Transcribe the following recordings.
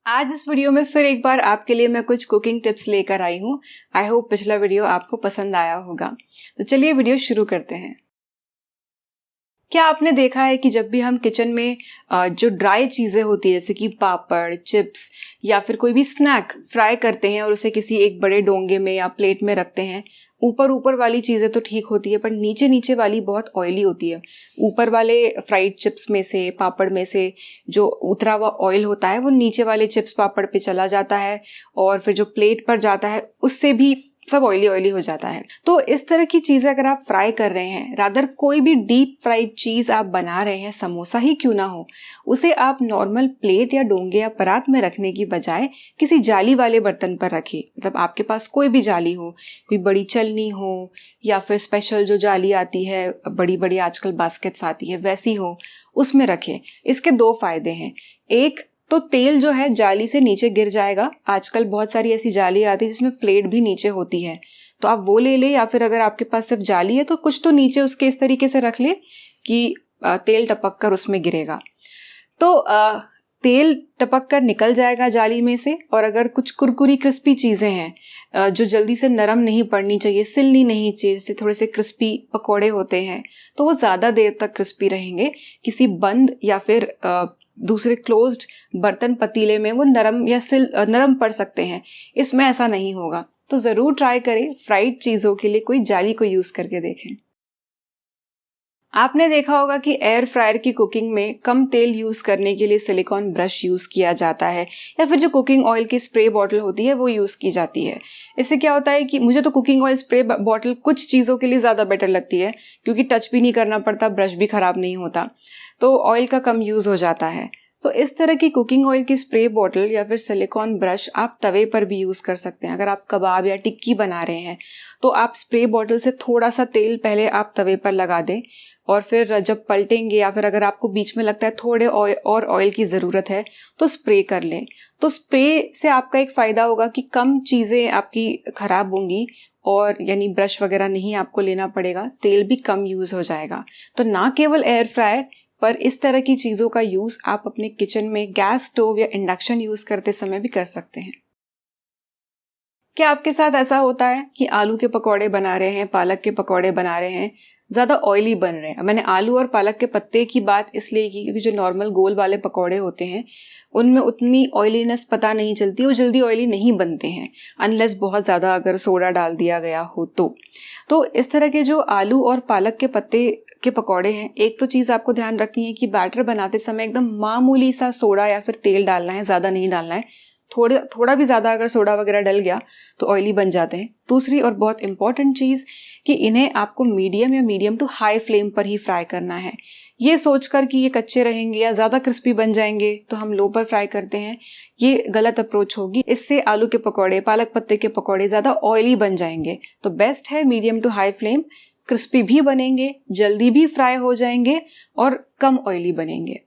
आज इस वीडियो में फिर एक बार आपके लिए मैं कुछ कुकिंग टिप्स लेकर आई हूँ। आई होप पिछला वीडियो आपको पसंद आया होगा। तो चलिए वीडियो शुरू करते हैं। क्या आपने देखा है कि जब भी हम किचन में जो ड्राई चीज़ें होती है जैसे कि पापड़, चिप्स या फिर कोई भी स्नैक फ्राई करते हैं और उसे किसी एक बड़े डोंगे में या प्लेट में रखते हैं, ऊपर ऊपर वाली चीज़ें तो ठीक होती है पर नीचे नीचे वाली बहुत ऑयली होती है। ऊपर वाले फ्राइड चिप्स में से, पापड़ में से जो उतरा हुआ ऑयल होता है वो नीचे वाले चिप्स पापड़ पे चला जाता है और फिर जो प्लेट पर जाता है उससे भी सब ऑयली ऑयली हो जाता है। तो इस तरह की चीज़ें अगर आप फ्राई कर रहे हैं, रादर कोई भी डीप फ्राइड चीज़ आप बना रहे हैं, समोसा ही क्यों ना हो, उसे आप नॉर्मल प्लेट या डोंगे या परात में रखने की बजाय किसी जाली वाले बर्तन पर रखिए। मतलब आपके पास कोई भी जाली हो, कोई बड़ी छलनी हो या फिर स्पेशल जो जाली आती है, बड़ी बड़ी आजकल बास्केट्स आती है वैसी हो, उसमें रखें। इसके दो फायदे हैं। एक तो तेल जो है जाली से नीचे गिर जाएगा। आजकल बहुत सारी ऐसी जाली आती है जिसमें प्लेट भी नीचे होती है, तो आप वो ले ले, या फिर अगर आपके पास सिर्फ जाली है तो कुछ तो नीचे उसके इस तरीके से रख ले कि तेल टपक कर उसमें गिरेगा। तो तेल टपक कर निकल जाएगा जाली में से। और अगर कुछ कुरकुरी क्रिस्पी चीज़ें हैं जो जल्दी से नरम नहीं पड़नी चाहिए, सिलनी नहीं चाहिए, जैसे थोड़े से क्रिस्पी पकोड़े होते हैं, तो वो ज़्यादा देर तक क्रिस्पी रहेंगे। किसी बंद या फिर दूसरे क्लोज्ड बर्तन पतीले में वो नरम या नरम पड़ सकते हैं, इसमें ऐसा नहीं होगा। तो ज़रूर ट्राई करें, फ्राइड चीज़ों के लिए कोई जाली को यूज़ करके देखें। आपने देखा होगा कि एयर फ्रायर की कुकिंग में कम तेल यूज़ करने के लिए सिलिकॉन ब्रश यूज़ किया जाता है, या फिर जो कुकिंग ऑयल की स्प्रे बॉटल होती है वो यूज़ की जाती है। इससे क्या होता है कि मुझे तो कुकिंग ऑयल स्प्रे बॉटल कुछ चीज़ों के लिए ज़्यादा बेटर लगती है, क्योंकि टच भी नहीं करना पड़ता, ब्रश भी ख़राब नहीं होता, तो ऑयल का कम यूज़ हो जाता है। तो इस तरह की कुकिंग ऑयल की स्प्रे बॉटल या फिर सिलिकॉन ब्रश आप तवे पर भी यूज़ कर सकते हैं। अगर आप कबाब या टिक्की बना रहे हैं तो आप स्प्रे बॉटल से थोड़ा सा तेल पहले आप तवे पर लगा दें, और फिर जब पलटेंगे या फिर अगर आपको बीच में लगता है थोड़े और ऑयल की ज़रूरत है तो स्प्रे कर लें। तो स्प्रे से आपका एक फ़ायदा होगा कि कम चीज़ें आपकी ख़राब होंगी, और यानी ब्रश वगैरह नहीं आपको लेना पड़ेगा, तेल भी कम यूज़ हो जाएगा। तो ना केवल एयर फ्रायर पर इस तरह की चीज़ों का यूज़ आप अपने किचन में गैस स्टोव या इंडक्शन यूज़ करते समय भी कर सकते हैं। क्या आपके साथ ऐसा होता है कि आलू के पकौड़े बना रहे हैं, पालक के पकौड़े बना रहे हैं, ज़्यादा ऑयली बन रहे हैं? मैंने आलू और पालक के पत्ते की बात इसलिए की क्योंकि जो नॉर्मल गोल वाले पकौड़े होते हैं उनमें उतनी ऑयलीनेस पता नहीं चलती, वो जल्दी ऑयली नहीं बनते हैं अनलेस बहुत ज़्यादा अगर सोडा डाल दिया गया हो तो इस तरह के जो आलू और पालक के पत्ते के पकौड़े हैं, एक तो चीज़ आपको ध्यान रखनी है कि बैटर बनाते समय एकदम मामूली सा सोडा या फिर तेल डालना है, ज़्यादा नहीं डालना है। थोड़ा भी ज़्यादा अगर सोडा वगैरह डल गया तो ऑयली बन जाते हैं। दूसरी और बहुत इंपॉर्टेंट चीज़ कि इन्हें आपको मीडियम या मीडियम टू हाई फ्लेम पर ही फ्राई करना है। ये सोचकर कि ये कच्चे रहेंगे या ज़्यादा क्रिस्पी बन जाएंगे तो हम लो पर फ्राई करते हैं, ये गलत अप्रोच होगी। इससे आलू के पकौड़े, पालक पत्ते के पकौड़े ज़्यादा ऑयली बन जाएंगे। तो बेस्ट है medium to high flame, crispy भी बनेंगे, जल्दी भी फ्राई हो जाएंगे और कम ऑयली बनेंगे।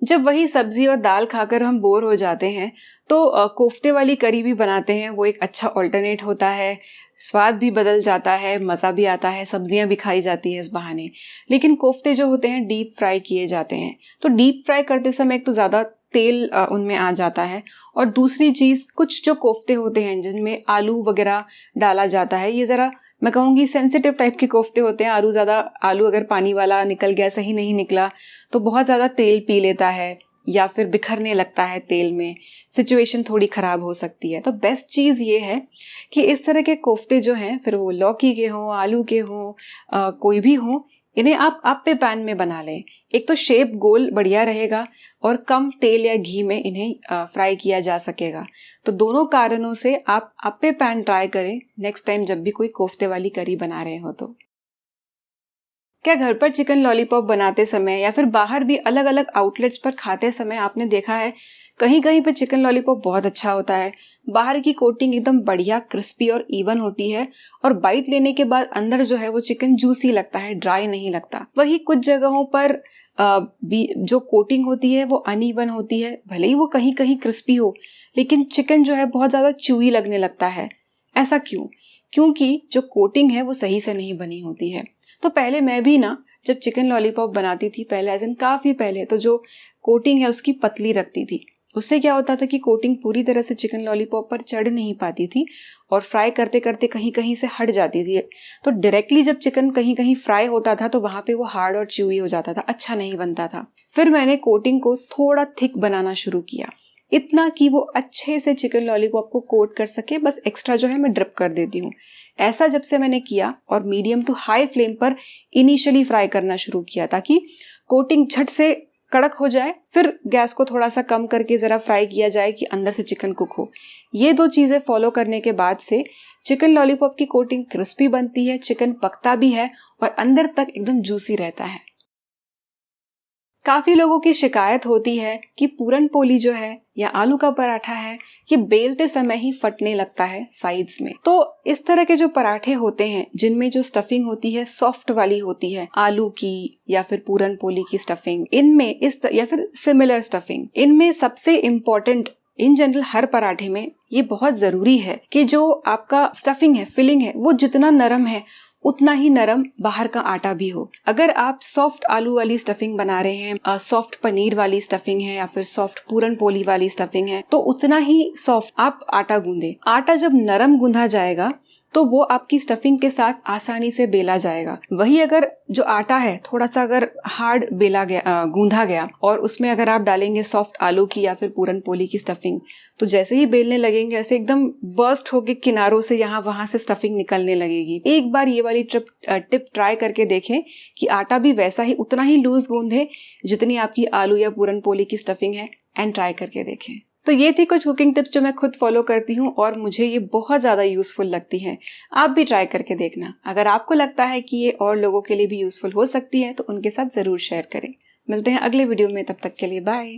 जब वही सब्जी और दाल खाकर हम बोर हो जाते हैं तो कोफ्ते वाली करी भी बनाते हैं। वो एक अच्छा ऑल्टरनेट होता है, स्वाद भी बदल जाता है, मज़ा भी आता है, सब्जियां भी खाई जाती है इस बहाने। लेकिन कोफ्ते जो होते हैं डीप फ्राई किए जाते हैं, तो डीप फ्राई करते समय एक तो ज़्यादा तेल उनमें आ जाता है, और दूसरी चीज़ कुछ जो कोफ्ते होते हैं जिनमें आलू वगैरह डाला जाता है, ये ज़रा मैं कहूँगी सेंसिटिव टाइप के कोफ्ते होते हैं। आलू अगर पानी वाला निकल गया, सही नहीं निकला, तो बहुत ज़्यादा तेल पी लेता है या फिर बिखरने लगता है तेल में, सिचुएशन थोड़ी ख़राब हो सकती है। तो बेस्ट चीज़ ये है कि इस तरह के कोफ्ते जो हैं, फिर वो लौकी के हों, आलू के हों, कोई भी हों, इन्हें आप पे पैन में बना लें। एक तो शेप गोल बढ़िया रहेगा और कम तेल या घी में इन्हें फ्राई किया जा सकेगा। तो दोनों कारणों से आप पे पैन ट्राई करें नेक्स्ट टाइम जब भी कोई कोफ्ते वाली करी बना रहे हो तो। क्या घर पर चिकन लॉलीपॉप बनाते समय या फिर बाहर भी अलग अलग आउटलेट्स पर खाते समय आपने देखा है कहीं कहीं पे चिकन लॉलीपॉप बहुत अच्छा होता है, बाहर की कोटिंग एकदम बढ़िया क्रिस्पी और इवन होती है, और बाइट लेने के बाद अंदर जो है वो चिकन जूसी लगता है, ड्राई नहीं लगता। वही कुछ जगहों पर जो कोटिंग होती है वो अनइवन होती है, भले ही वो कहीं कहीं क्रिस्पी हो लेकिन चिकन जो है बहुत ज़्यादा च्यूई लगने लगता है। ऐसा क्यों? क्योंकि जो कोटिंग है वो सही से नहीं बनी होती है। तो पहले मैं भी ना जब चिकन लॉलीपॉप बनाती थी, पहले एज इन काफ़ी पहले, तो जो कोटिंग है उसकी पतली रखती थी। उससे क्या होता था कि कोटिंग पूरी तरह से चिकन लॉलीपॉप पर चढ़ नहीं पाती थी और फ्राई करते करते कहीं कहीं से हट जाती थी। तो डायरेक्टली जब चिकन कहीं कहीं फ्राई होता था तो वहाँ पे वो हार्ड और च्यूई हो जाता था, अच्छा नहीं बनता था। फिर मैंने कोटिंग को थोड़ा थिक बनाना शुरू किया, इतना कि वो अच्छे से चिकन लॉलीपॉप को कोट कर सके। बस एक्स्ट्रा जो है मैं ड्रिप कर देती हूँ। ऐसा जब से मैंने किया और मीडियम टू हाई फ्लेम पर इनिशियली फ्राई करना शुरू किया ताकि कोटिंग झट से कड़क हो जाए, फिर गैस को थोड़ा सा कम करके ज़रा फ्राई किया जाए कि अंदर से चिकन कुक हो। ये 2 चीज़ें फॉलो करने के बाद से चिकन लॉलीपॉप की कोटिंग क्रिस्पी बनती है, चिकन पकता भी है और अंदर तक एकदम जूसी रहता है। काफ़ी लोगों की शिकायत होती है कि पूरन पोली जो है या आलू का पराठा है, ये बेलते समय ही फटने लगता है साइड्स में। तो इस तरह के जो पराठे होते हैं जिनमें जो स्टफिंग होती है सॉफ्ट वाली होती है, आलू की या फिर पूरन पोली की स्टफिंग, इनमें या फिर सिमिलर स्टफिंग, इनमें सबसे इम्पोर्टेंट इन जनरल हर पराठे में ये बहुत जरूरी है कि जो आपका स्टफिंग है, फिलिंग है, वो जितना नरम है उतना ही नरम बाहर का आटा भी हो। अगर आप सॉफ्ट आलू वाली स्टफिंग बना रहे हैं, सॉफ्ट पनीर वाली स्टफिंग है या फिर सॉफ्ट पूरन पोली वाली स्टफिंग है, तो उतना ही सॉफ्ट आप आटा गूंदे। आटा जब नरम गूंधा जाएगा तो वो आपकी स्टफिंग के साथ आसानी से बेला जाएगा। वही अगर जो आटा है थोड़ा सा अगर हार्ड बेला गया, गूंधा गया और उसमें अगर आप डालेंगे सॉफ्ट आलू की या फिर पूरन पोली की स्टफिंग, तो जैसे ही बेलने लगेंगे ऐसे एकदम बर्स्ट होके किनारों से यहाँ वहां से स्टफिंग निकलने लगेगी। एक बार ये वाली टिप ट्राई करके देखें कि आटा भी वैसा ही उतना ही लूज गूंधे जितनी आपकी आलू या पूरन पोली की स्टफिंग है, एंड ट्राई करके देखें। तो ये थी कुछ कुकिंग टिप्स जो मैं खुद फॉलो करती हूँ और मुझे ये बहुत ज़्यादा यूज़फुल लगती हैं। आप भी ट्राई करके देखना। अगर आपको लगता है कि ये और लोगों के लिए भी यूज़फुल हो सकती है तो उनके साथ ज़रूर शेयर करें। मिलते हैं अगले वीडियो में, तब तक के लिए बाय।